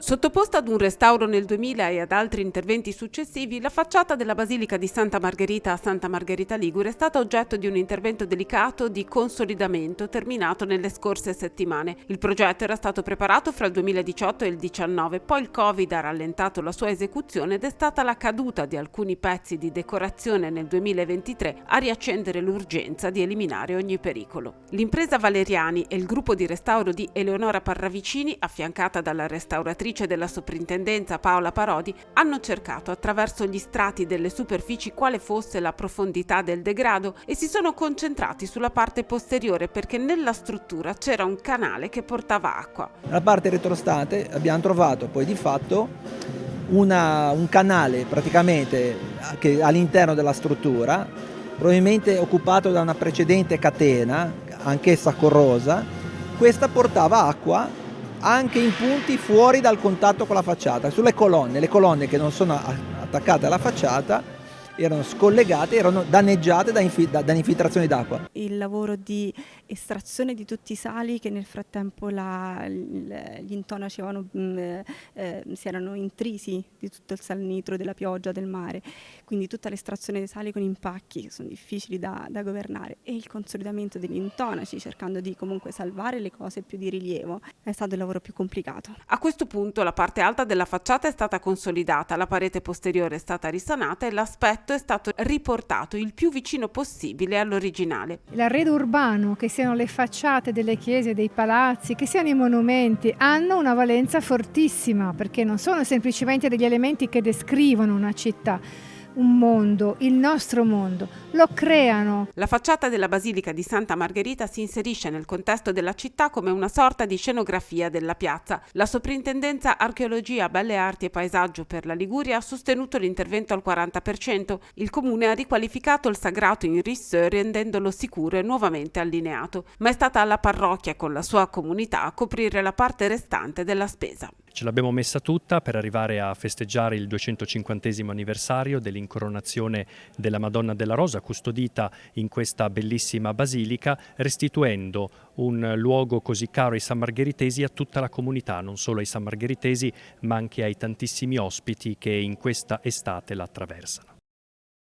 Sottoposta ad un restauro nel 2000 e ad altri interventi successivi, la facciata della Basilica di Santa Margherita a Santa Margherita Ligure è stata oggetto di un intervento delicato di consolidamento terminato nelle scorse settimane. Il progetto era stato preparato fra il 2018 e il 2019, poi il Covid ha rallentato la sua esecuzione ed è stata la caduta di alcuni pezzi di decorazione nel 2023 a riaccendere l'urgenza di eliminare ogni pericolo. L'impresa Valeriani e il gruppo di restauro di Eleonora Parravicini, affiancata dalla restauratrice della soprintendenza Paola Parodi, hanno cercato attraverso gli strati delle superfici quale fosse la profondità del degrado e si sono concentrati sulla parte posteriore perché nella struttura c'era un canale che portava acqua. Nella parte retrostante abbiamo trovato poi di fatto un canale praticamente che all'interno della struttura, probabilmente occupato da una precedente catena, anch'essa corrosa. Questa portava acqua anche in punti fuori dal contatto con la facciata, sulle colonne. Le colonne che non sono attaccate alla facciata erano scollegate, erano danneggiate da infiltrazioni d'acqua. Il lavoro di estrazione di tutti i sali che nel frattempo gli intonaci si erano intrisi di tutto il salnitro della pioggia, del mare, quindi tutta l'estrazione dei sali con impacchi che sono difficili da governare, e il consolidamento degli intonaci cercando di comunque salvare le cose più di rilievo è stato il lavoro più complicato. A questo punto la parte alta della facciata è stata consolidata, la parete posteriore è stata risanata e l'aspetto è stato riportato il più vicino possibile all'originale. L'arredo urbano, che siano le facciate delle chiese, dei palazzi, che siano i monumenti, hanno una valenza fortissima perché non sono semplicemente degli elementi che descrivono una città, un mondo, il nostro mondo, lo creano. La facciata della Basilica di Santa Margherita si inserisce nel contesto della città come una sorta di scenografia della piazza. La Soprintendenza Archeologia, Belle Arti e Paesaggio per la Liguria ha sostenuto l'intervento al 40%. Il comune ha riqualificato il sagrato in risse rendendolo sicuro e nuovamente allineato, ma è stata la parrocchia con la sua comunità a coprire la parte restante della spesa. Ce l'abbiamo messa tutta per arrivare a festeggiare il 250° anniversario dell'incoronazione della Madonna della Rosa, custodita in questa bellissima basilica, restituendo un luogo così caro ai sammargheritesi a tutta la comunità, non solo ai sammargheritesi ma anche ai tantissimi ospiti che in questa estate la attraversano.